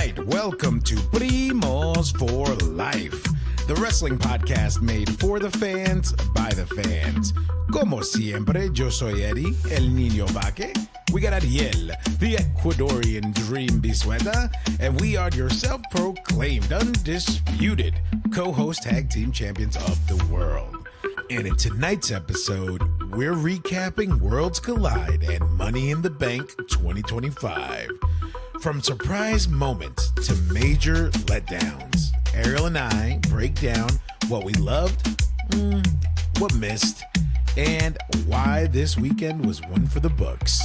right, welcome to Primos for Life, the wrestling podcast made for the fans, by the fans. Como siempre, yo soy Eddie, el niño vaque. We got Ariel, the Ecuadorian dream bisueta, and we are your self-proclaimed, undisputed co-host tag team champions of the world. And in tonight's episode, we're recapping Worlds Collide and Money in the Bank 2025. From surprise moments to major letdowns, Ariel and I break down what we loved, what missed, and why this weekend was one for the books.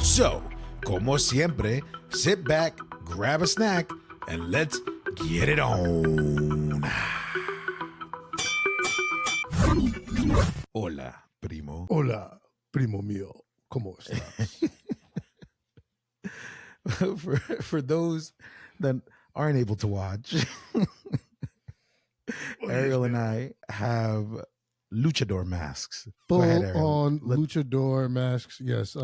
So, como siempre, sit back, grab a snack, and let's get it on. Hola, primo. Hola, primo mío. ¿Cómo estás? For those that aren't able to watch, Ariel and I have luchador masks. Full on luchador masks. Yes.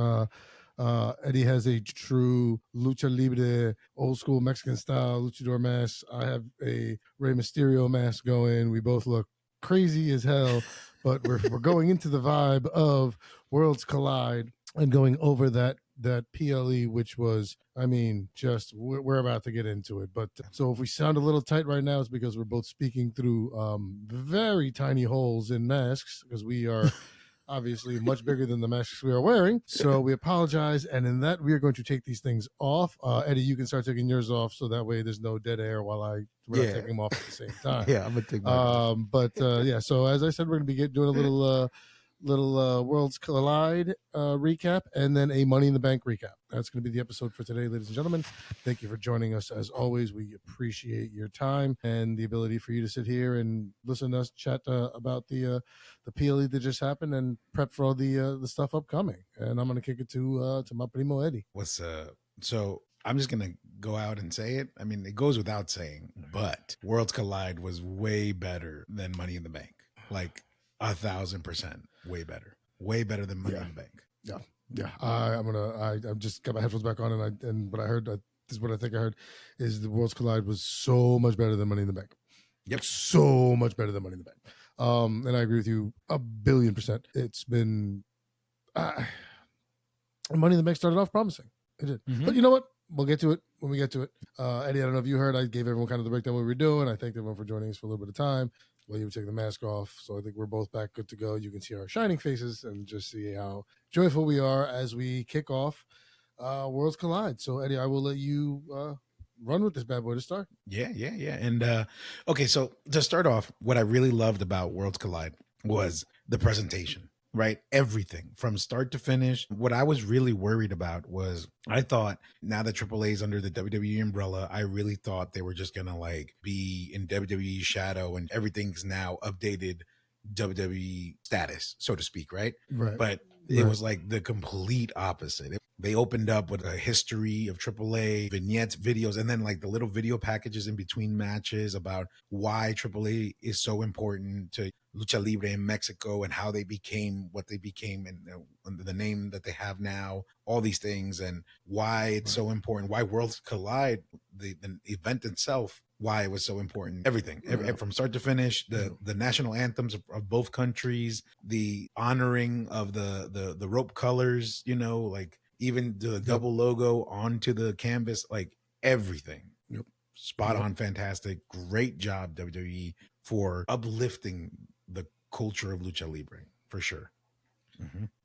Eddie has a true lucha libre, old school Mexican style luchador mask. I have a Rey Mysterio mask going. We both look crazy as hell, but we're going into the vibe of Worlds Collide and going over that PLE, which was, I mean, just we're about to get into it. But so if we sound a little tight right now, it's because we're both speaking through very tiny holes in masks, because we are obviously much bigger than the masks we are wearing. So we apologize. And in that, we are going to take these things off. Eddie, you can start taking yours off, so that way there's no dead air while we're not taking them off at the same time. Yeah, I'm going to take mine. Yeah, so as I said, we're going to be doing a little Worlds Collide recap, and then a Money in the Bank recap. That's going to be the episode for today, ladies and gentlemen. Thank you for joining us. As always, we appreciate your time and the ability for you to sit here and listen to us chat about the PLE that just happened and prep for all the stuff upcoming. And I'm going to kick it to my primo Eddie. So I'm just going to go out and say it. I mean, it goes without saying, but Worlds Collide was way better than Money in the Bank. Like 1,000% way better than Money in the Bank. Yeah. I'm just got my headphones back on, and what I heard, this is what I think I heard, is the Worlds Collide was so much better than Money in the Bank. Yep, so much better than Money in the Bank. And I agree with you 1,000,000,000%. It's been Money in the Bank started off promising. It did, but you know what? We'll get to it when we get to it. Eddie, I don't know if you heard, I gave everyone kind of the breakdown what we were doing. I thanked everyone for joining us for a little bit of time. Well, you were taking the mask off, so I think we're both back good to go. You can see our shining faces and just see how joyful we are as we kick off Worlds Collide. So, Eddie, I will let you run with this bad boy to start. Yeah. And okay, so to start off, what I really loved about Worlds Collide was the presentation, right? Everything from start to finish. What I was really worried about was, I thought now that AAA is under the WWE umbrella, I really thought they were just going to like be in WWE shadow and everything's now updated WWE status, so to speak, right? Right. But it was like the complete opposite. They opened up with a history of AAA, vignettes, videos, and then like the little video packages in between matches about why AAA is so important to Lucha Libre in Mexico and how they became what they became and the name that they have now, all these things, and why it's so important, why Worlds Collide, the event itself, why it was so important, everything from start to finish, the national anthems of both countries, the honoring of the rope colors, like even the double logo onto the canvas, like everything. Spot on, fantastic, great job WWE for uplifting the culture of Lucha Libre, for sure.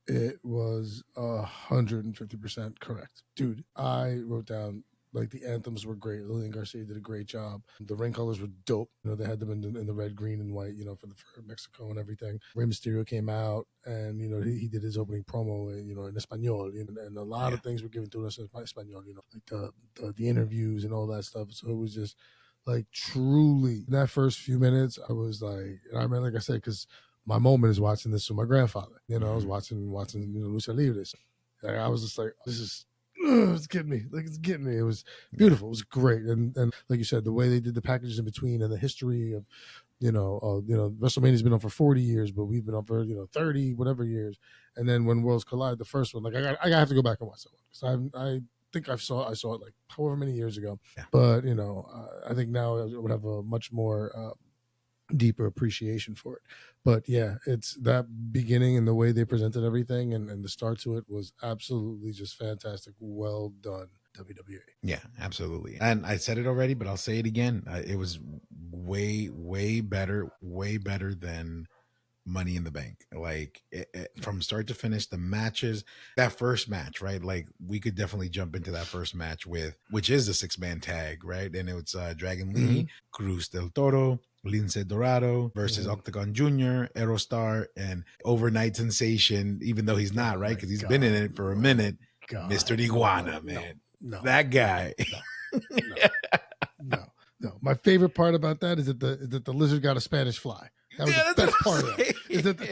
It was 150% correct, dude. I wrote down, like, the anthems were great. Lillian Garcia did a great job. The ring colors were dope. They had them in the red, green, and white, for Mexico and everything. Rey Mysterio came out and, he did his opening promo, in Espanol, and a lot of things were given to us in Espanol, like the interviews and all that stuff. So it was just, like, truly, in that first few minutes, I was like, and I mean, like I said, because my moment is watching this with my grandfather. I was watching Lucha Libre. I was just like, this is, it's getting me. Like, it's getting me. It was beautiful. It was great. And like you said, the way they did the packages in between and the history of, WrestleMania's been on for 40 years, but we've been on for, 30, whatever years. And then when Worlds Collide, the first one, like, I have to go back and watch that one. Because think I saw it like however many years ago. Yeah. But I think now I would have a much more deeper appreciation for it. But yeah, it's that beginning and the way they presented everything and the start to it was absolutely just fantastic. Well done, WWE. Yeah, absolutely. And I said it already, but I'll say it again. It was way better than Money in the Bank. Like from start to finish, the matches, that first match, right? Like we could definitely jump into that first match which is the 6-man tag, right? And it was Dragon Lee, Cruz del Toro, Lince Dorado versus Octagon Jr., Aerostar, and overnight sensation, even though he's not, right? Because he's been in it for a minute. Mr. Iguana, man. No, that guy. No. My favorite part about that is that the lizard got a Spanish fly. That was the best part of that.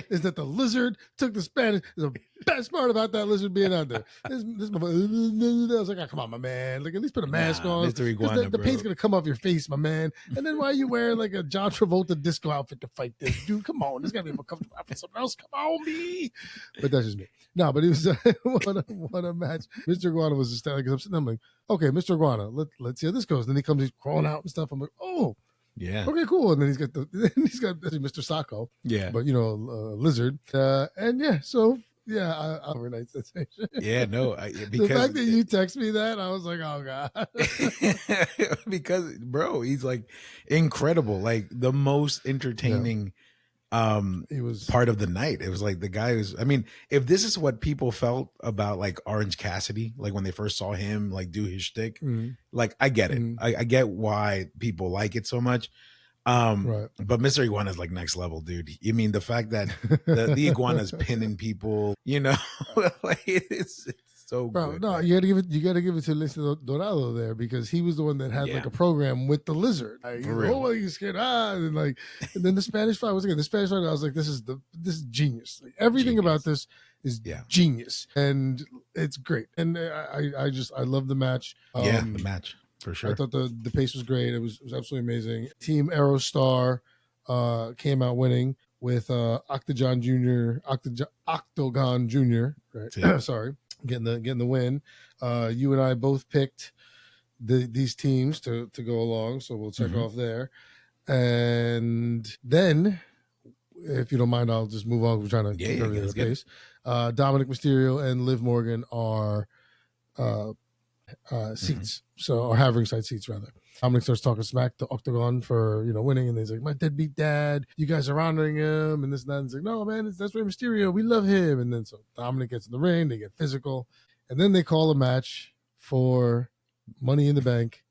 Is that the lizard took the Spanish. The best part about that lizard being out there. This I was like, oh, come on, my man. Like, at least put a mask on. Mr. Iguana, the paint's gonna come off your face, my man. And then why are you wearing like a John Travolta disco outfit to fight this dude? Come on, there's gotta be a more comfortable outfit. Something else. Come on, me. But that's just me. No, but it was what a match. Mr. Iguana was just like, I'm sitting. I'm like, okay, Mr. Iguana, let's see how this goes. Then he comes, he's crawling out and stuff. I'm like, oh. Yeah. Okay, cool. And then he's got Mr. Sacco. Yeah. But lizard. And yeah, so yeah, overnight sensation. Yeah, no, because the fact that you text me that, I was like, oh god. Because bro, he's like incredible, like the most entertaining. He was part of the night. It was like the guy who's, I mean, if this is what people felt about like Orange Cassidy, like when they first saw him like do his shtick, like I get it. I get why people like it so much. Right. But Mr. Iguana is like next level, dude. I mean, the fact that the iguana's pinning people, like it's so good. No, you gotta give it to Lince Dorado there, because he was the one that had like a program with the lizard. Like, he's scared, and then the Spanish fly was again. The Spanish fly, I was like, this is genius. Like, everything about this is genius, and it's great. And I love the match. The match. For sure. I thought the pace was great. It was absolutely amazing. Team Aerostar came out winning with Octagon Jr., right? Sorry, getting the win. You and I both picked these teams to go along, so we'll check off there. And then, if you don't mind, I'll just move on. We're trying to keep everything at the pace. Dominic Mysterio and Liv Morgan are seats, or have ringside seats rather. Dominic starts talking smack to Octagon for winning, and he's like, my deadbeat dad, you guys are honoring him and this and that. And he's like, no man, that's Rey Mysterio, we love him. And then so Dominic gets in the ring, they get physical, and then they call a match for Money in the Bank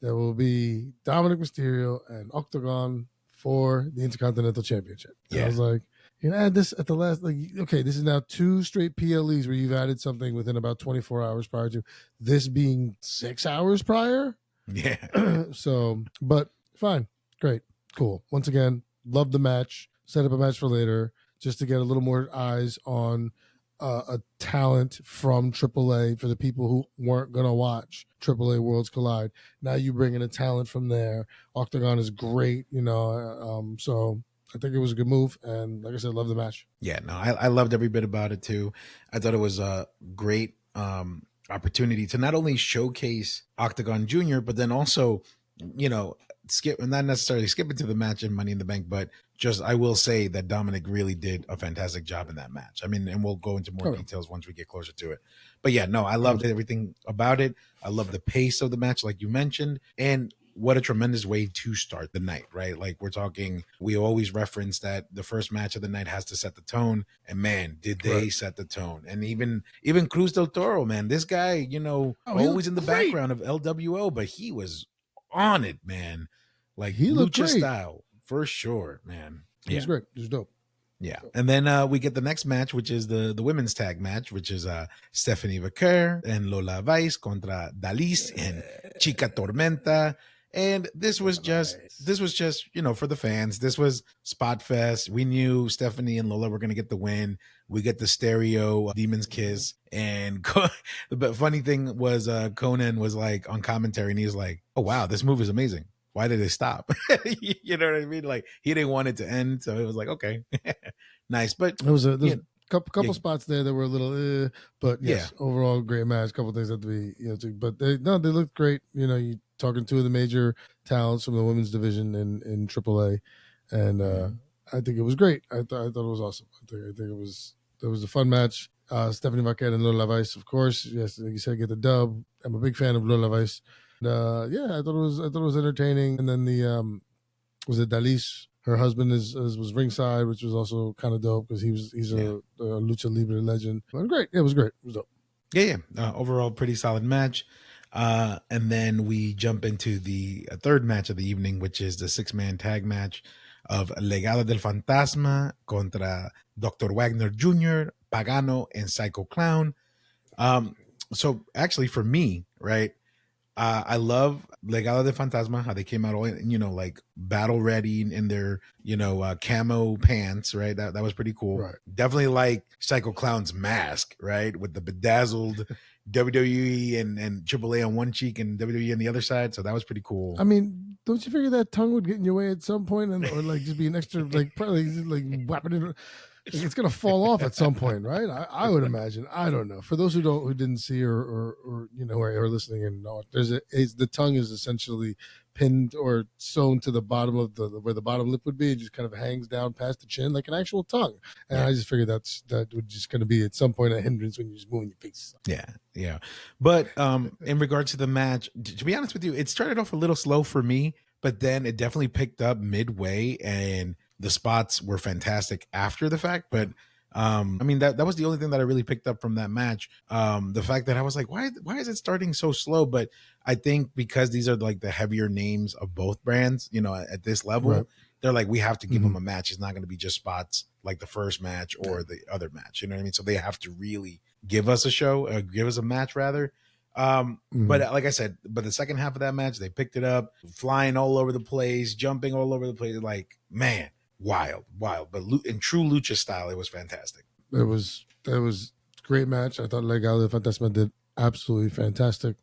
that will be Dominic Mysterio and Octagon for the Intercontinental Championship. And I was like, you can add this at the last, like, okay, this is now 2 straight PLEs where you've added something within about 24 hours prior to this being 6 hours prior. Yeah. So, but fine. Great. Cool. Once again, love the match. Set up a match for later just to get a little more eyes on a talent from AAA for the people who weren't going to watch AAA Worlds Collide. Now you bring in a talent from there. Octagon is great, so I think it was a good move, and like I said, love the match. Yeah, no, I loved every bit about it too. I thought it was a great opportunity to not only showcase Octagon Jr., but then also, not necessarily skip into the match in Money in the Bank, but just I will say that Dominic really did a fantastic job in that match. I mean, and we'll go into more details once we get closer to it. But yeah, no, I loved everything about it. I love the pace of the match, like you mentioned, and what a tremendous way to start the night, right? Like we always reference that the first match of the night has to set the tone, and man, did they set the tone. And even Cruz del Toro, man, this guy, always in the background of LWO, but he was on it, man. Like he lucha style, for sure, man. He was great. He was dope. Yeah. And then we get the next match, which is the women's tag match, which is Stephanie Vaquer and Lola Vice contra Dalis and Chica Tormenta. And this was just, for the fans. This was Spot Fest. We knew Stephanie and Lola were going to get the win. We get the stereo Demon's Kiss. And the funny thing was Conan was like on commentary, and he was like, oh, wow, this move is amazing. Why did it stop? You know what I mean? Like, he didn't want it to end. So it was like, okay, nice. But it was Couple spots there that were a little, but yes, overall great match. Couple things that to be, but they looked great. You talking two of the major talents from the women's division in AAA, and I think it was great. I thought it was awesome. I think it was a fun match. Stephanie Marquette and Lola Weiss, of course. Yes, like you said, get the dub. I'm a big fan of Lola Weiss. I thought it was entertaining. And then the was it Dalis? Her husband was ringside, which was also kind of dope because he's a lucha libre legend. But great, it was great. It was dope. Yeah. Overall, pretty solid match. And then we jump into the third match of the evening, which is the 6-man tag match of Legado del Fantasma contra Dr. Wagner Jr., Pagano, and Psycho Clown. So actually, for me, right, I love Legado del Fantasma, how they came out all, like battle ready in their, camo pants, right? That was pretty cool. Right. Definitely like Psycho Clown's mask, right? With the bedazzled WWE and AAA on one cheek and WWE on the other side. So that was pretty cool. I mean, don't you figure that tongue would get in your way at some point, or like just be an extra, like probably like whapping it? It's gonna fall off at some point, right? I would imagine. I don't know. For those who didn't see or are listening and know, the tongue is essentially pinned or sewn to the bottom of where the bottom lip would be. It just kind of hangs down past the chin like an actual tongue. And I just figured that would just going to be at some point a hindrance when you're just moving your face. Yeah. But in regards to the match, to be honest with you, it started off a little slow for me, but then it definitely picked up midway and the spots were fantastic after the fact. But I mean, that was the only thing that I really picked up from that match. The fact that I was like, why is it starting so slow? But I think because these are like the heavier names of both brands, at this level, right. They're like, we have to give them a match. It's not going to be just spots like the first match or the other match. You know what I mean? So they have to really give us a show, give us a match rather. But like I said, but the second half of that match, they picked it up, flying all over the place, jumping all over the place. Like, man, wild. But in true lucha style, it was fantastic. It was great match. I thought Legado del Fantasma did absolutely fantastic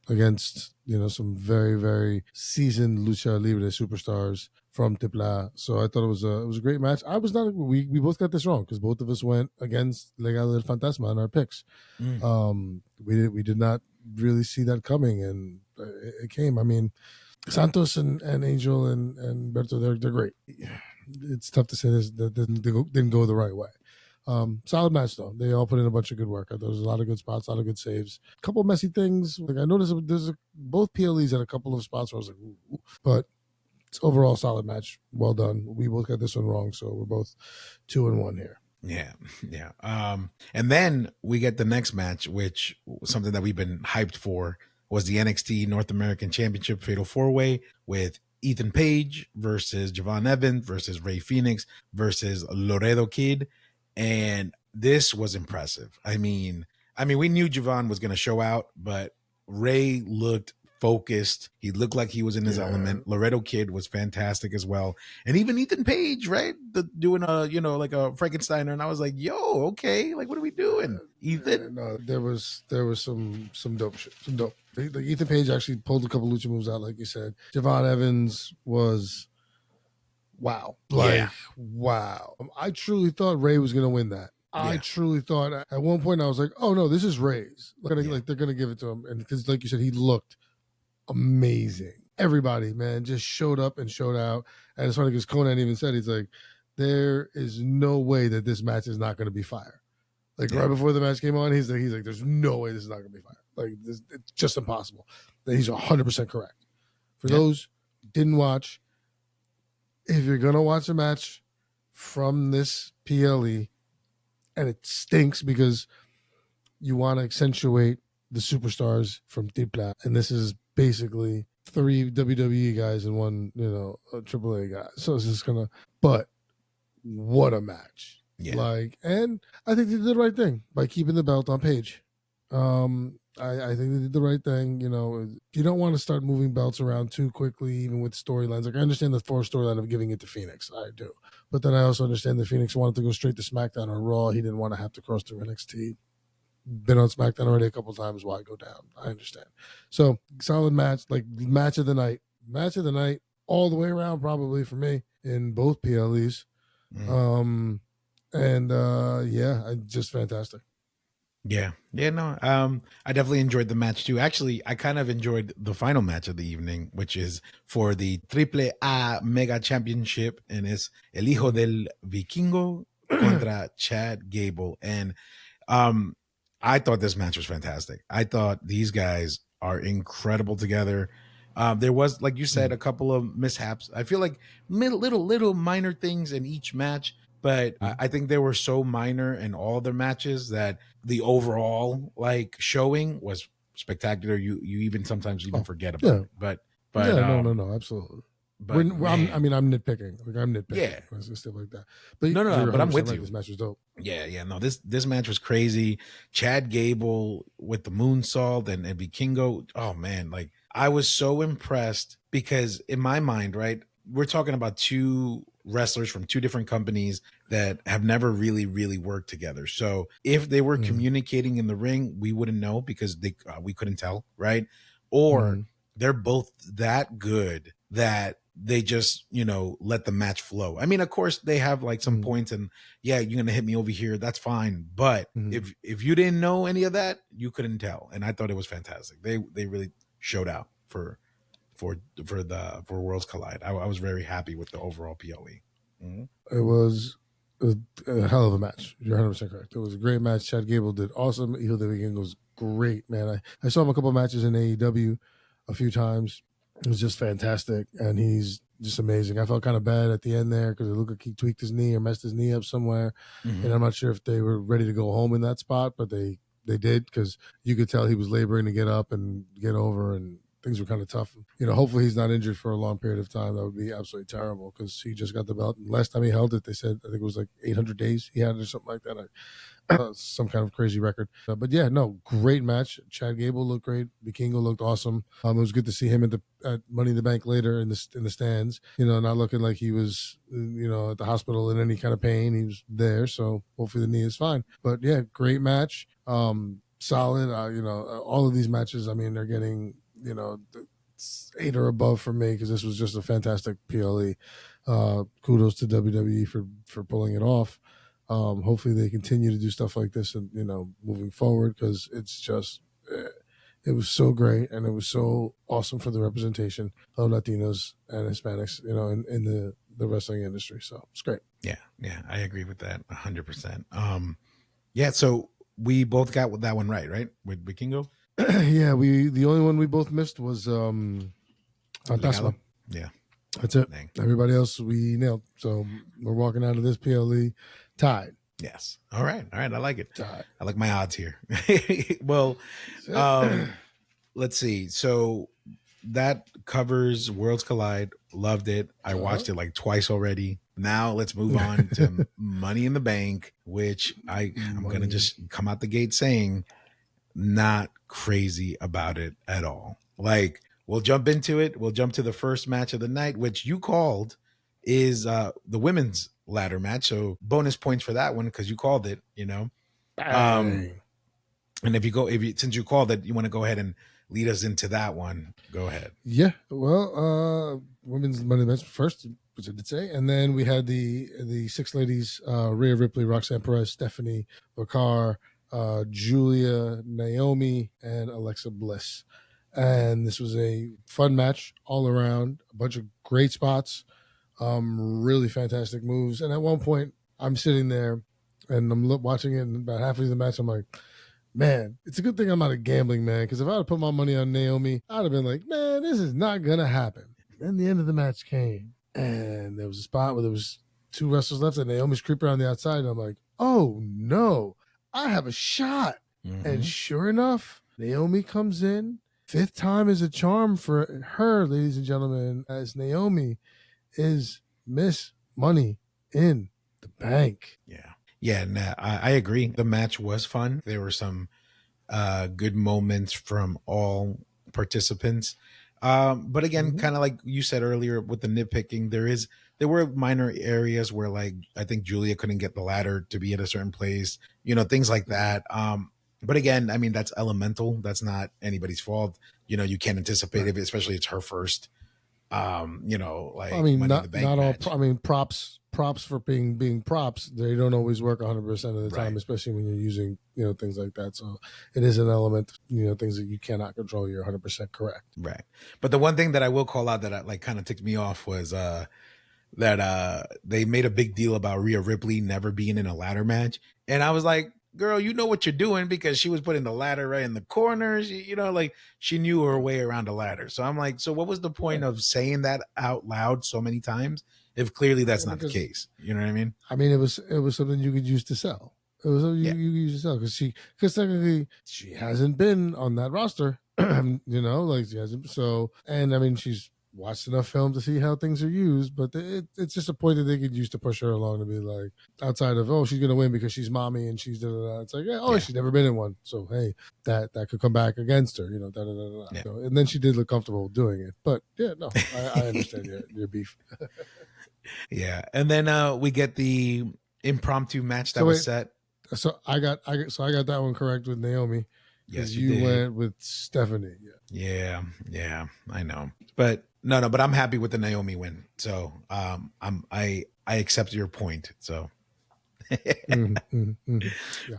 against some very, very seasoned lucha libre superstars from Tipla. So I thought it was a great match. I was not. We both got this wrong because both of us went against Legado del Fantasma in our picks. We did not really see that coming, and it came. I mean, Santos and Angel and Berto, they're great. It's tough to say that didn't go the right way. Solid match though. They all put in a bunch of good work. There was a lot of good spots, a lot of good saves. A couple messy things. Like I noticed both PLEs had a couple of spots where I was like, ooh. But it's overall solid match. Well done. We both got this one wrong, so we're both 2-1 here. Yeah. And then we get the next match, which something that we've been hyped for was the NXT North American Championship Fatal 4-Way with Ethan Page versus Javon Evans versus Ray Phoenix versus Laredo Kid. And this was impressive. I mean, we knew Javon was going to show out, but Ray looked focused. He looked like he was in his element. Laredo Kid was fantastic as well. And even Ethan Page, right? Doing like a Frankensteiner. And I was like, yo, okay. Like, what are we doing? Ethan? No, there was some dope shit. Some dope. Like Ethan Page actually pulled a couple lucha moves out, like you said. Javon Evans was wow. Wow. I truly thought Ray was going to win that. I truly thought at one point I was like, oh no, this is Ray's. Like they're going to give it to him. And because like you said, he looked amazing. Everybody, man, just showed up and showed out. And it's funny because Conan even said, he's like, there is no way that this match is not going to be fire. Like right before the match came on, he's like, there's no way this is not going to be fire. Like it's just impossible. That he's 100% correct. For those who didn't watch, if you're going to watch a match from this PLE and it stinks because you want to accentuate the superstars from Tipla, and this is basically 3 WWE guys and 1, a AAA guy. So it's just but what a match. Yeah. And I think they did the right thing by keeping the belt on Page. I think they did the right thing. You don't want to start moving belts around too quickly, even with storylines. Like I understand the storyline of giving it to Phoenix. I do. But then I also understand that Phoenix wanted to go straight to SmackDown or Raw. He didn't want to have to cross through NXT. Been on SmackDown already a couple times. Why go down? I understand. So solid match, like match of the night all the way around, probably for me in both PLEs. And just fantastic. Yeah. Yeah, no. I definitely enjoyed the match too. Actually, I kind of enjoyed the final match of the evening, which is for the Triple A Mega Championship, and it's El Hijo del Vikingo contra Chad Gable. And um I thought this match was fantastic. I thought these guys are incredible together. There was, like you said, a couple of mishaps. I feel like little minor things in each match, but I think they were so minor in all their matches that the overall like showing was spectacular. You even sometimes even Oh, forget about yeah. it. But Yeah, no, absolutely. but man, I'm nitpicking. Like I'm nitpicking. yeah. It's stuff like that. But No, you're but 100 I'm percent with right. you. This match was dope. Yeah. No, this match was crazy. Chad Gable with the moonsault and Vikingo. Oh man, like I was so impressed because in my mind, right, we're talking about two wrestlers from two different companies that have never really worked together. So if they were Mm, communicating in the ring, we wouldn't know because we couldn't tell, right? Or mm, they're both that good that they just let the match flow. I mean, of course they have like some mm, points, and yeah, you're gonna hit me over here, that's fine, but mm. if you didn't know any of that, you couldn't tell. And I thought it was fantastic. They really showed out for Worlds Collide. I was very happy with the overall PLE. Mhm. It was a hell of a match. You're 100% correct. It was a great match. Chad Gable did awesome. Hijo de Vikingo was great, man. I saw him a couple of matches in AEW a few times. It was just fantastic, and he's just amazing. I felt kind of bad at the end there because it looked like he tweaked his knee or messed his knee up somewhere, and Mhm. I'm not sure if they were ready to go home in that spot, but they did because you could tell he was laboring to get up and get over, and things were kind of tough. Hopefully he's not injured for a long period of time. That would be absolutely terrible because he just got the belt. And last time he held it, they said I think it was like 800 days he had it or something like that. Some kind of crazy record. But yeah, no, great match. Chad Gable looked great. Vikingo looked awesome. It was good to see him at Money in the Bank later in the stands. Not looking like he was at the hospital in any kind of pain. He was there, so hopefully the knee is fine. But yeah, great match. Solid. All of these matches. I mean, they're getting 8 or above for me because this was just a fantastic PLE. Kudos to WWE for pulling it off. Hopefully they continue to do stuff like this and moving forward because it's just it was so great and it was so awesome for the representation of Latinos and Hispanics in the wrestling industry. So it's great. Yeah, I agree with that 100%. Yeah, so we both got that one right with Vikingo. Yeah, the only one we both missed was Fantasma. Legado? Yeah. That's it. Dang. Everybody else we nailed. So we're walking out of this PLE tied. Yes. All right. I like it. Tied. I like my odds here. Well, let's see. So that covers Worlds Collide. Loved it. I watched it like twice already. Now let's move on to Money in the Bank, which I'm going to just come out the gate saying not crazy about it at all. Like, we'll jump into it. We'll jump to the first match of the night, which you called is the women's ladder match. So bonus points for that one because you called it, Bang. And since you called it, you want to go ahead and lead us into that one. Go ahead. Yeah. Well, women's money match first, which I did say, and then we had the six ladies: Rhea Ripley, Roxanne Perez, Stephanie Bakar, Julia, Naomi, and Alexa Bliss. And this was a fun match all around. A bunch of great spots, really fantastic moves. And at one point, I'm sitting there and I'm watching it, and about halfway through the match, I'm like, man, it's a good thing I'm not a gambling man, because if I had put my money on Naomi, I'd have been like, man, this is not going to happen. Then the end of the match came, and there was a spot where there was two wrestlers left, and Naomi's creeping around the outside, and I'm like, oh, no, I have a shot. Mhm. And sure enough, Naomi comes in. Fifth time is a charm for her, ladies and gentlemen, as Naomi is Miss Money in the Bank. Yeah, nah, I agree. The match was fun. There were some good moments from all participants. But again, kind of like you said earlier with the nitpicking, there were minor areas where, like, I think Julia couldn't get the ladder to be at a certain place, things like that. But again, I mean, that's elemental. That's not anybody's fault. You can't anticipate it, especially it's her first like I mean, Money in the Bank not all. match. I mean, props for being props. They don't always work 100% of the time, Right. especially when you're using things like that. So it is an element. Things that you cannot control. You're 100% correct. Right. But the one thing that I will call out that like kind of ticked me off was that they made a big deal about Rhea Ripley never being in a ladder match. And I was like, girl, you know what you're doing, because she was putting the ladder right in the corners. Like she knew her way around a ladder. So I'm like, so what was the point of saying that out loud so many times if clearly that's not the case? You know what I mean? I mean, it was something you could use to sell. It was something Yeah. you could use to sell because technically she hasn't been on that roster. Like she hasn't. So, and I mean, she's watched enough film to see how things are used, but it's just a point that they could use to push her along to be like, outside of, oh, she's gonna win because she's mommy and she's it's like, yeah, she's never been in one, so hey, that could come back against her, Yeah. and then she did look comfortable doing it, but yeah, no, I understand your beef. Yeah. And then we get the impromptu match that was set. So I got that one correct with Naomi. Yes, you went with Stephanie. Yeah, I know. But but I'm happy with the Naomi win. So I accept your point. So Yeah.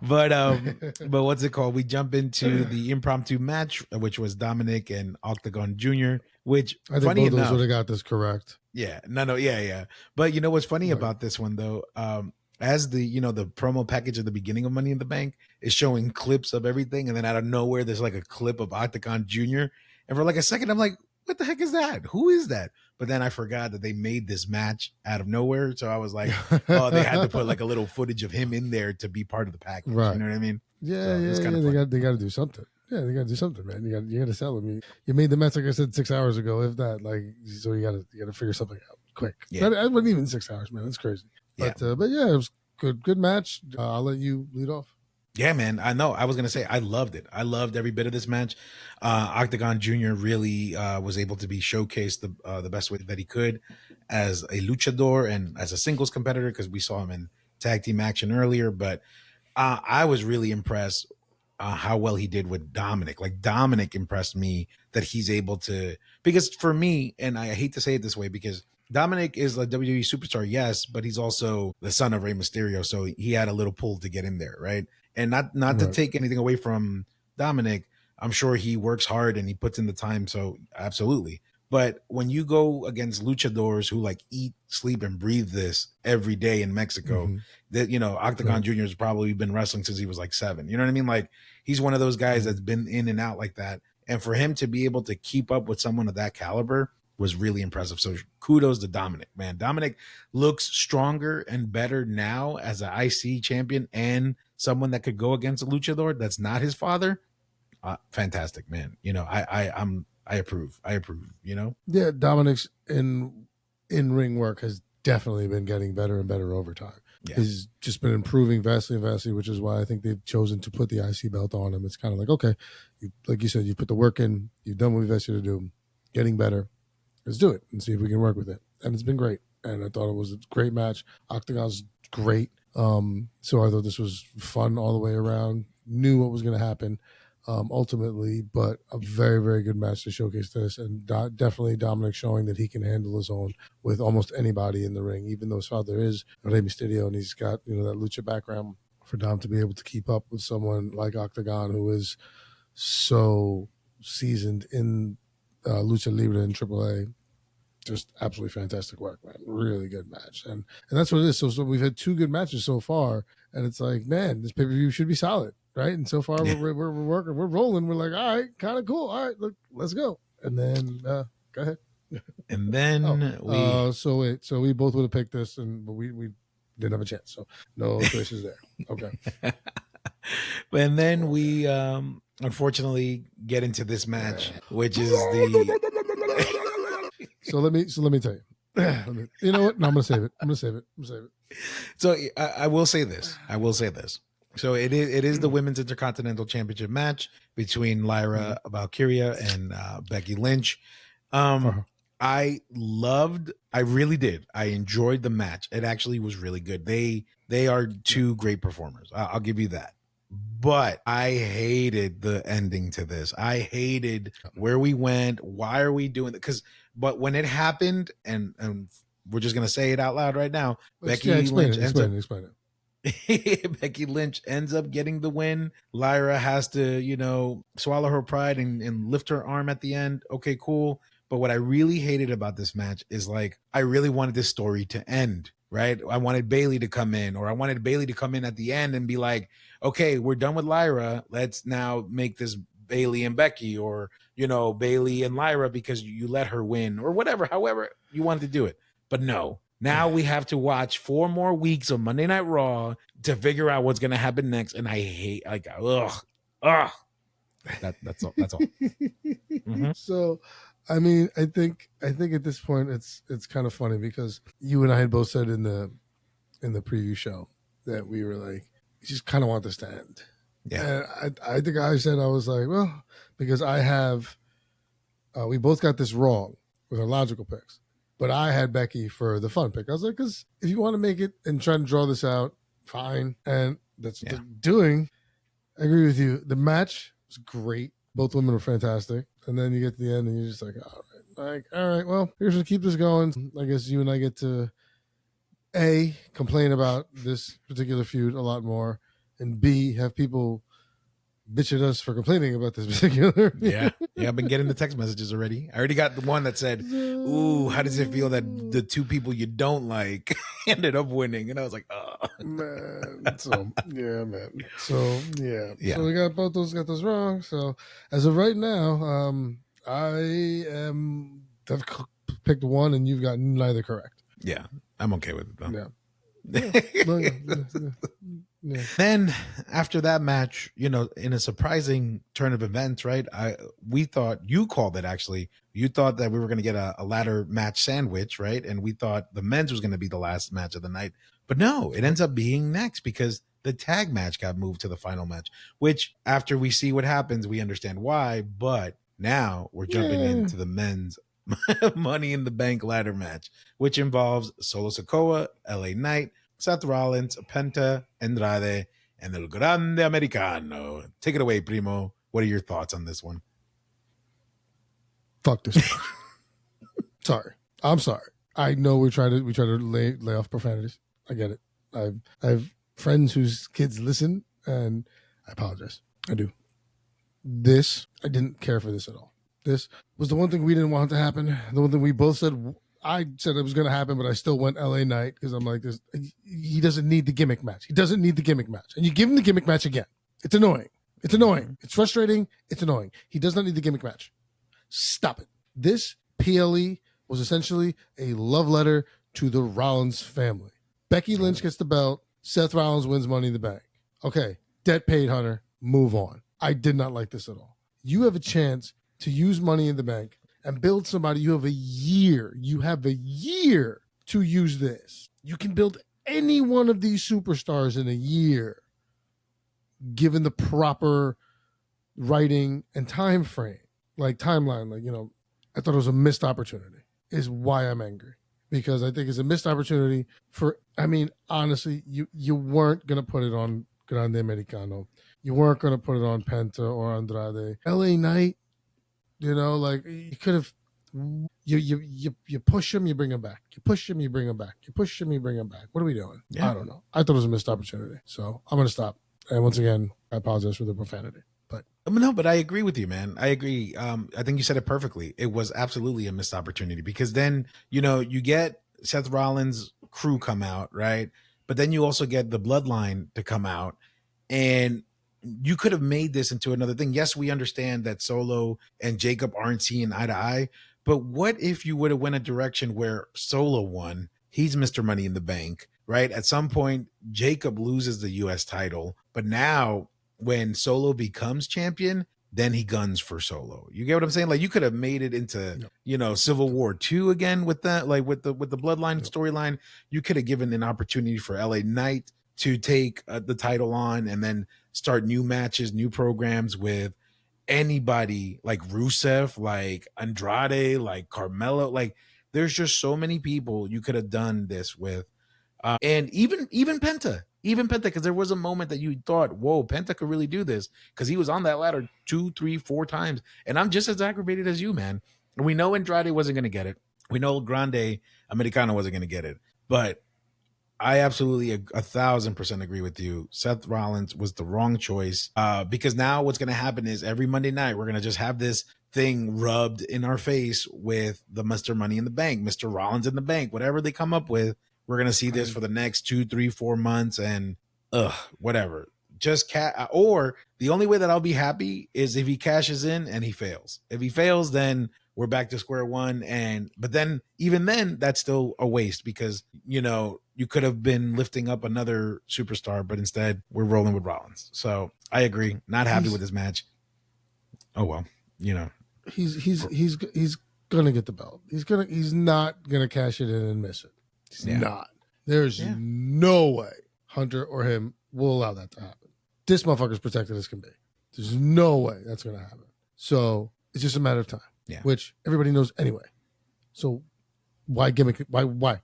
but what's it called? We jump into the impromptu match, which was Dominic and Octagon Jr., which I think funny both of enough, us would have got this correct. yeah. Yeah. But you know what's funny about this one though? As the the promo package at the beginning of Money in the Bank is showing clips of everything, and then out of nowhere there's like a clip of Octagon Jr. And for like a second I'm like, what the heck is that? Who is that? But then I forgot that they made this match out of nowhere. So I was like, oh, they had to put like a little footage of him in there to be part of the package. Right. You know what I mean? Yeah, so they got to do something. Yeah, they got to do something, man. You got to sell them. You made the match, like I said, 6 hours ago, if that. Like, so you got to figure something out quick. Yeah. That wasn't even 6 hours, man. That's crazy. But yeah, it was good match. I'll let you lead off. Yeah, man. I know. I was gonna say I loved it. I loved every bit of this match. Octagon Jr. really was able to be showcased the best way that he could as a luchador and as a singles competitor, because we saw him in tag team action earlier. But I was really impressed how well he did with Dominic. Like Dominic impressed me that he's able to, because for me, and I hate to say it this way, because Dominic is a WWE superstar, yes, but he's also the son of Rey Mysterio, so he had a little pull to get in there, right? And not to take anything away from Dominic, I'm sure he works hard and he puts in the time, so absolutely. But when you go against luchadors who like eat, sleep, and breathe this every day in Mexico, that Octagon Jr. has probably been wrestling since he was like 7. You know what I mean? Like he's one of those guys that's been in and out like that. And for him to be able to keep up with someone of that caliber was really impressive. So kudos to Dominic, man. Dominic looks stronger and better now as an IC champion and someone that could go against a luchador that's not his father. Fantastic, man. I approve. Yeah, Dominic's in ring work has definitely been getting better and better over time. Yeah. He's just been improving vastly, which is why I think they've chosen to put the IC belt on him. It's kind of like, okay, like you said, you put the work in, you've done what we've asked you to do, getting better. Let's do it and see if we can work with it. And it's been great. And I thought it was a great match. Octagon's great. So I thought this was fun all the way around. Knew what was going to happen ultimately, but a very, very good match to showcase this. And definitely Dominic showing that he can handle his own with almost anybody in the ring, even though his father is Rey Mysterio and he's got that lucha background. For Dom to be able to keep up with someone like Octagon, who is so seasoned in Lucha Libre and AAA, just absolutely fantastic work, man. Really good match, and that's what it is. So we've had 2 good matches so far, and it's like, man, this pay-per-view should be solid, right? And so far we're working, we're rolling. We're like, all right, kind of cool. All right, look, let's go. And then go ahead. And then so we both would have picked this, but we didn't have a chance. So no choices there. Okay. And then we unfortunately get into this match, which is the. So let me tell you. You know what? No, I'm gonna save it. So I will say this. So it is the Women's Intercontinental Championship match between Lyra Valkyria and Becky Lynch. I really did. I enjoyed the match. It actually was really good. They are 2 great performers. I'll give you that. But I hated the ending to this. I hated where we went. Why are we doing it? But when it happened, and we're just gonna say it out loud right now, Becky Lynch ends up Explain it. Becky Lynch ends up getting the win. Lyra has to, swallow her pride and lift her arm at the end. Okay, cool. But what I really hated about this match is like, I really wanted this story to end, right? I wanted Bayley to come in, or I wanted Bayley to come in at the end and be like, okay, we're done with Lyra. Let's now make this Bayley and Becky, or, Bayley and Lyra because you let her win, or whatever, however you wanted to do it. But no, now we have to watch 4 more weeks of Monday Night Raw to figure out what's going to happen next. And I hate, like, ugh. That's all. That's all. Mm-hmm. So, I mean, I think at this point it's kind of funny because you and I had both said in the preview show that we were like, you just kind of want this to end. Yeah. And I think I said, I was like, well, because I have, we both got this wrong with our logical picks. But I had Becky for the fun pick. I was like, because if you want to make it and try to draw this out, fine. And that's what they're doing. I agree with you. The match was great. Both women were fantastic. And then you get to the end and you're just like, all right, well, here's to keep this going. I guess you and I get to, A, complain about this particular feud a lot more, and B, have people bitch at us for complaining about this particular. Yeah, I've been getting the text messages already. I already got the one that said, ooh, how does it feel that the 2 people you don't like ended up winning? And I was like, oh. Man. So, yeah, man. So, yeah. So we got those wrong. So as of right now, I've picked one and you've got neither correct. Yeah, I'm okay with it though. Yeah. Yeah. Then after that match, in a surprising turn of events, right? We thought, you called it actually. You thought that we were going to get a ladder match sandwich, right? And we thought the men's was going to be the last match of the night. But no, it ends up being next because the tag match got moved to the final match, which after we see what happens, we understand why. But now we're jumping into the men's Money in the Bank ladder match, which involves Solo Sikoa, LA Knight, Seth Rollins, Penta, Andrade, and El Grande Americano. Take it away, Primo. What are your thoughts on this one? Fuck this. Sorry. I'm sorry. I know we try to lay off profanities. I get it. I have friends whose kids listen, and I apologize. I do. I didn't care for this at all. This was the one thing we didn't want to happen. The one thing we both said, I said it was going to happen, but I still went LA Knight because I'm like, this. He doesn't need the gimmick match. He doesn't need the gimmick match. And you give him the gimmick match again. It's annoying. It's annoying. It's frustrating. It's annoying. He does not need the gimmick match. Stop it. This PLE was essentially a love letter to the Rollins family. Becky Lynch gets the belt. Seth Rollins wins Money in the Bank. Okay, debt paid, Hunter. Move on. I did not like this at all. You have a chance to use Money in the Bank and build somebody. You have a year. You have a year to use this. You can build any one of these superstars in a year, given the proper writing and time frame, like timeline. I thought it was a missed opportunity is why I'm angry. Because I think it's a missed opportunity honestly, you weren't going to put it on Grande Americano. You weren't going to put it on Penta or Andrade. LA Knight, you could have, you push him, you bring him back. You push him, you bring him back. You push him, you bring him back. What are we doing? Yeah. I don't know. I thought it was a missed opportunity. So I'm going to stop. And once again, I apologize for the profanity. But I agree with you, man. I agree. I think you said it perfectly. It was absolutely a missed opportunity because then, you get Seth Rollins' crew come out, right? But then you also get the Bloodline to come out, and you could have made this into another thing. Yes, we understand that Solo and Jacob aren't seeing eye to eye, but what if you would have went a direction where Solo won? He's Mr. Money in the Bank, right? At some point, Jacob loses the U.S. title, but now when Solo becomes champion, then he guns for Solo. You get what I'm saying? Like you could have made it into, Civil War 2 again with that, like with the Bloodline storyline. You could have given an opportunity for LA Knight to take the title on and then start new matches, new programs with anybody like Rusev, like Andrade, like Carmelo. Like there's just so many people you could have done this with. And even Penta. Even Penta, because there was a moment that you thought, whoa, Penta could really do this, because he was on that ladder 2, 3, 4 times. And I'm just as aggravated as you, man. And we know Andrade wasn't going to get it. We know Grande Americano wasn't going to get it. But I absolutely 1,000% agree with you. Seth Rollins was the wrong choice, because now what's going to happen is every Monday night, we're going to just have this thing rubbed in our face with the Mr. Money in the Bank, Mr. Rollins in the Bank, whatever they come up with. We're going to see this for the next 2, 3, 4 months and whatever. Just or the only way that I'll be happy is if he cashes in and he fails. If he fails, then we're back to square one. But then even then, that's still a waste, because, you could have been lifting up another superstar, but instead we're rolling with Rollins. So I agree. Not happy with this match. Oh, well, he's going to get the belt. He's not going to cash it in and miss it. He's not. There's no way Hunter or him will allow that to happen. This motherfucker's protected as can be. There's no way that's going to happen. So it's just a matter of time, which everybody knows anyway. So why gimmick it? Why?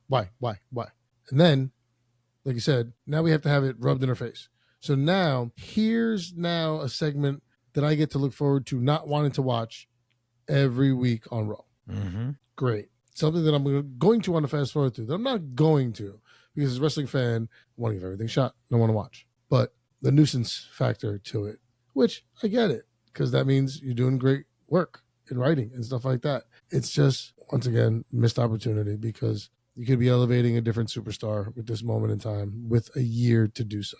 And then, like you said, now we have to have it rubbed in our face. So here's a segment that I get to look forward to, not wanting to watch every week on Raw. Mm-hmm. Great. Something that I'm going to want to fast forward to, that I'm not going to, because as a wrestling fan, I want to give everything a shot. I don't want to watch. But the nuisance factor to it, which I get it, because that means you're doing great work in writing and stuff like that. It's just, once again, missed opportunity, because you could be elevating a different superstar with this moment in time with a year to do so.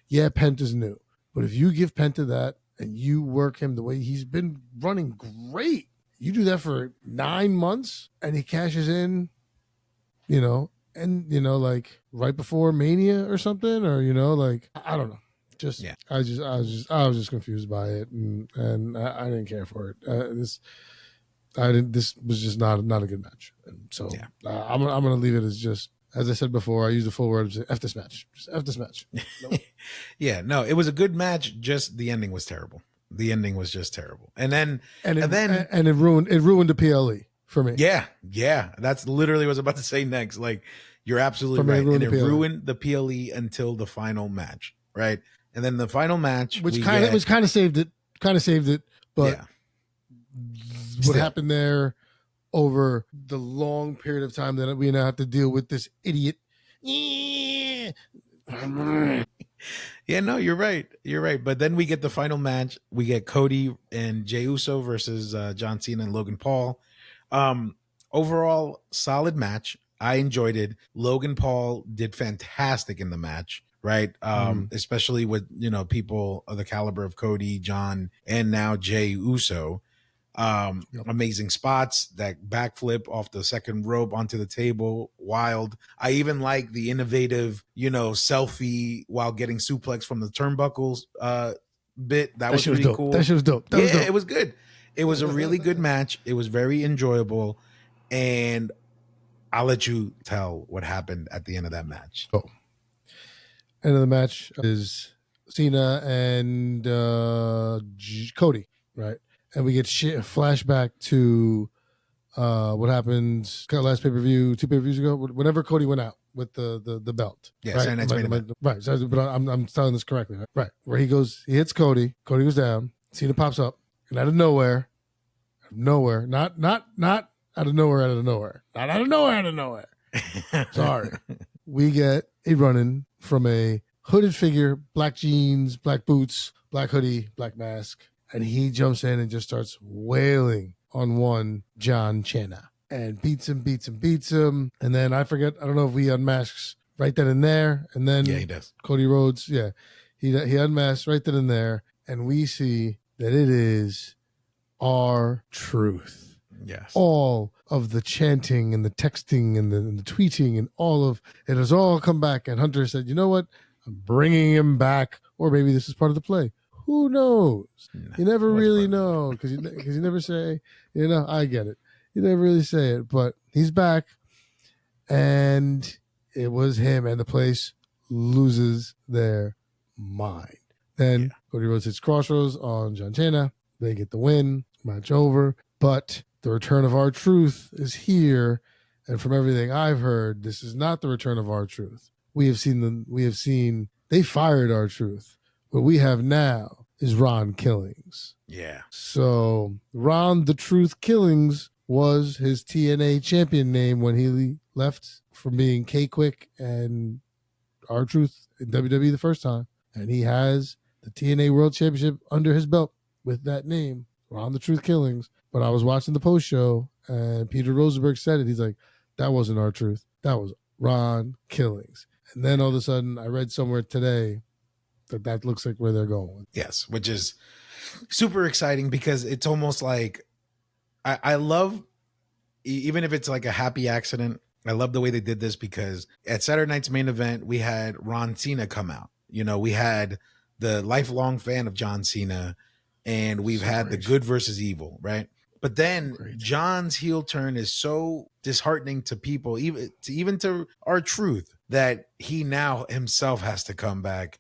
Yeah, Penta's new. But if you give Penta that and you work him the way he's been running great, you do that for 9 months and he cashes in, like right before Mania or something, or, I don't know. I was just confused by it, and I didn't care for it. This was just not a good match. And so I'm going to leave it as just, as I said before, I used the full word, F this match. Just F this match. Nope. It was a good match. Just the ending was terrible. The ending was just terrible. And it ruined the PLE for me. Yeah. That's literally what I was about to say next. Like, you're absolutely right. And it ruined the PLE until the final match, right? And then the final match, which kind of saved it. But what happened there over the long period of time that we now have to deal with this idiot. Yeah, no, you're right. But then we get the final match. We get Cody and Jey Uso versus John Cena and Logan Paul. Overall, solid match. I enjoyed it. Logan Paul did fantastic in the match, right? Especially with, people of the caliber of Cody, John, and now Jey Uso. Amazing spots, that backflip off the second rope onto the table, wild. I even like the innovative, selfie while getting suplex from the turnbuckles bit. That was pretty cool. That shit was dope. It was good. It was a really good match. It was very enjoyable, and I'll let you tell what happened at the end of that match. End of the match is Cena and Cody, right? And we get a flashback to what happened last pay-per-view, 2 pay-per-views ago, whenever Cody went out with the belt. Yeah, right? Right. So, but I'm telling this correctly, right? Where he hits Cody. Cody goes down. Cena pops up, and out of nowhere, not out of nowhere. Sorry. We get a run-in from a hooded figure, black jeans, black boots, black hoodie, black mask. And he jumps in and just starts wailing on one John Cena and beats him. And then I don't know if he unmasks right then and there. And then he does. Cody Rhodes, he unmasks right then and there. And we see that it is R-Truth. Yes. All of the chanting and the texting and the tweeting and all of it has all come back. And Hunter said, you know what? I'm bringing him back. Or maybe this is part of the play. Who knows? No, you never really know, because you never say, I get it. You never really say it, but he's back, and it was him, and the place loses their mind. Then Cody Rhodes hits Crossroads on John Cena. They get the win, match over, but the return of R-Truth is here, and from everything I've heard, this is not the return of R-Truth. we have seen they fired R-Truth. What we have now is Ron Killings. Yeah. So Ron the Truth Killings was his TNA champion name when he left from being K-Quick and R-Truth in WWE the first time. And he has the TNA World Championship under his belt with that name, Ron the Truth Killings. But I was watching the post show and Peter Rosenberg said it. He's like, that wasn't R-Truth. That was Ron Killings. And then all of a sudden I read somewhere today that looks like where they're going. Yes, which is super exciting because it's almost like I love, even if it's like a happy accident, I love the way they did this because at Saturday night's main event, we had Ron Cena come out. You know, we had the lifelong fan of John Cena and we've had the good versus evil, right? But then John's heel turn is so disheartening to people, even to R-Truth, that he now himself has to come back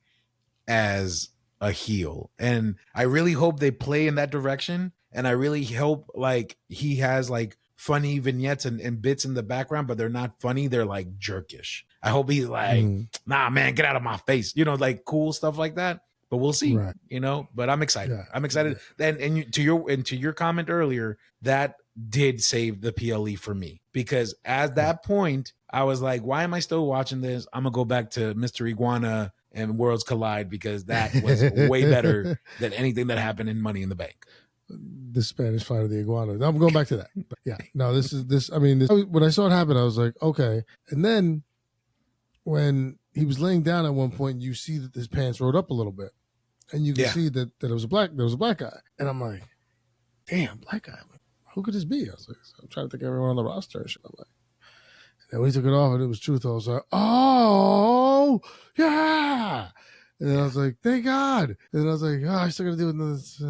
as a heel. And I really hope they play in that direction. And I really hope like he has like funny vignettes and bits in the background, but they're not funny. They're like jerkish. I hope he's like, nah, man, get out of my face. You know, like cool stuff like that. But we'll see, you know, but I'm excited. Yeah. I'm excited. Yeah. And to your comment earlier, that did save the PLE for me because at that point I was like, why am I still watching this? I'm gonna go back to Mr. Iguana and Worlds Collide because that was way better than anything that happened in Money in the Bank. The Spanish fight of the iguana. I'm going back to that. But yeah, no, when I saw it happen, I was like, okay. And then when he was laying down at one point, you see that his pants rolled up a little bit, and you can see that there was a black guy, and I'm like, damn, black guy. Who could this be? I was like, I'm trying to think of everyone on the roster and shit. I'm like, and then when he took it off and it was Truth, I was like, oh yeah. And then I was like, thank God. And then I was like, oh, I still got to do this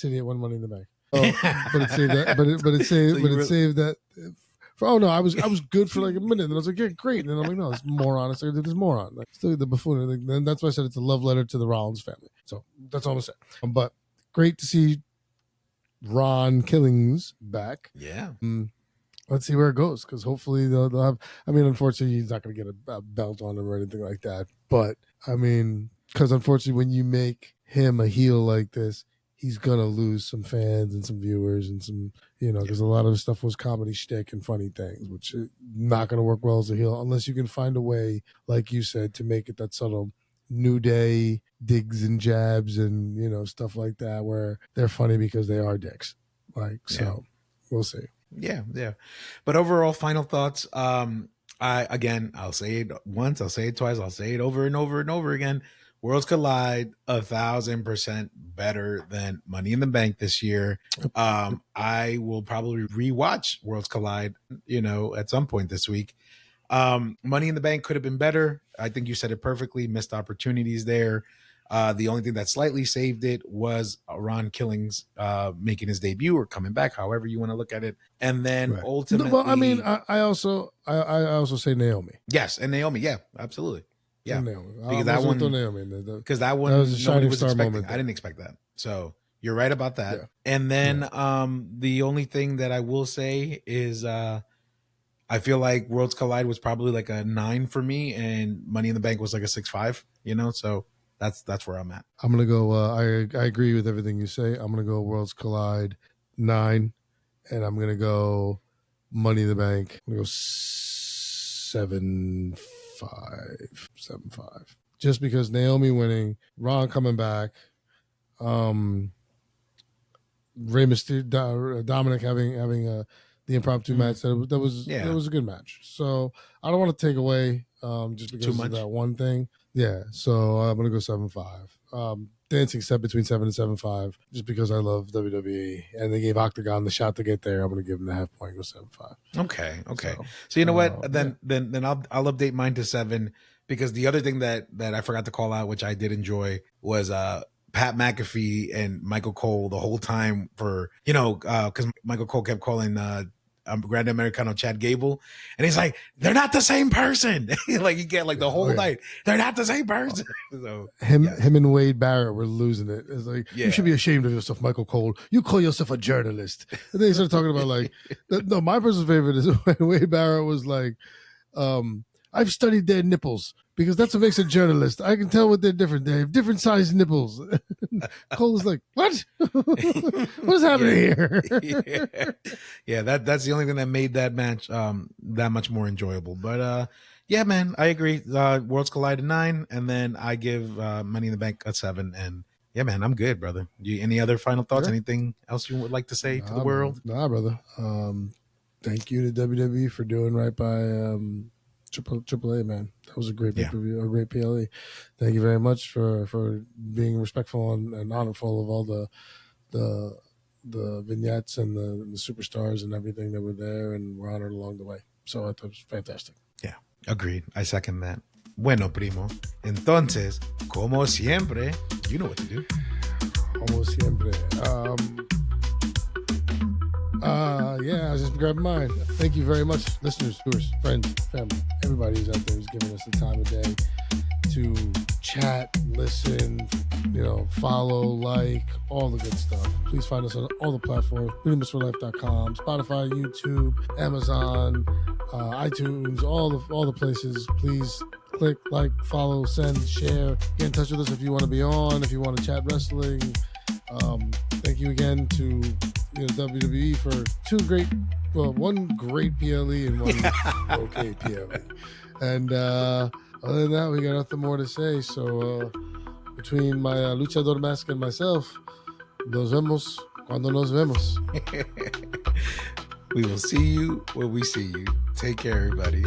idiot won Money in the Bank. Oh, but it saved that. But it saved that. I was good for like a minute. And I was like, yeah, great. And then I'm like, no, this moron. I still got to do this moron. Like, still the buffoon. And then that's why I said it's a love letter to the Rollins family. So that's all I'm saying. But great to see Ron Killings back. Yeah. Let's see where it goes because hopefully they'll have. I mean, unfortunately, he's not going to get a belt on him or anything like that. But I mean. Because unfortunately, when you make him a heel like this, he's going to lose some fans and some viewers and some, you know, because a lot of his stuff was comedy shtick and funny things, which is not going to work well as a heel unless you can find a way, like you said, to make it that subtle New Day digs and jabs and, you know, stuff like that where they're funny because they are dicks. So we'll see. Yeah. But overall, final thoughts. I'll say it once, I'll say it twice, I'll say it over and over and over again. Worlds Collide 1,000% better than Money in the Bank this year. I will probably rewatch Worlds Collide, you know, at some point this week. Money in the Bank could have been better. I think you said it perfectly. Missed opportunities there. The only thing that slightly saved it was Ron Killings making his debut or coming back, however you want to look at it. And then ultimately, well, I mean, I also say Naomi. Yes, and Naomi. Yeah, absolutely. Yeah, because that one was a shining star moment. I didn't expect that. So you're right about that. Yeah. And then the only thing that I will say is I feel like Worlds Collide was probably like a 9 for me, and Money in the Bank was like a 6.5. You know, so that's where I'm at. I'm gonna go. I agree with everything you say. I'm gonna go Worlds Collide 9, and I'm gonna go Money in the Bank. I'm gonna go 7.5. Just because Naomi winning, Ron coming back, Rey Mysterio, Dominic having the impromptu match that was a good match. So I don't want to take away just because of that one thing. Yeah, so I'm gonna go 7.5. Dancing set between 7 and 7.5, just because I love WWE and they gave Octagon the shot to get there. I'm gonna give them the half point, go 7.5. Okay. So you know what? Then I'll update mine to 7 because the other thing that I forgot to call out, which I did enjoy, was Pat McAfee and Michael Cole the whole time for, you know, because Michael Cole kept calling Grand Americano Chad Gable, and he's like, they're not the same person. Like you get like the whole night, they're not the same person. So him and Wade Barrett were losing it. It's like, you should be ashamed of yourself, Michael Cole. You call yourself a journalist. And then he started talking about like, no, my personal favorite is when Wade Barrett was like, I've studied their nipples because that's what makes a journalist. I can tell what they're different. They have different sized nipples. Cole is like, what? What is happening here? Yeah, that's the only thing that made that match that much more enjoyable. But yeah, man, I agree. Worlds Collide a 9, and then I give Money in the Bank a 7. And yeah, man, I'm good, brother. Any other final thoughts? Yeah. Anything else you would like to say to the world? Nah, brother. Thank you to WWE for doing right by AAA, man. That was a great pay-per-view, a great PLE. Thank you very much for being respectful and honorful of all the vignettes and the superstars and everything that were there and were honored along the way. So I thought it was fantastic. Yeah, agreed. I second that. Bueno, primo. Entonces, como siempre, you know what to do. Como siempre. Yeah, I was just grabbing mine. Thank you very much, listeners, viewers, friends, family, everybody who's out there who's giving us the time of day to chat, listen, follow, like, all the good stuff. Please find us on all the platforms, freedomsforlife.com, Spotify, YouTube, Amazon, iTunes, all the places. Please click, like, follow, send, share. Get in touch with us if you want to be on, if you want to chat wrestling. Thank you again to WWE for one great PLE and one okay PLE. And other than that, we got nothing more to say. So between my luchador mask and myself, nos vemos cuando nos vemos. We will see you when we see you. Take care, everybody.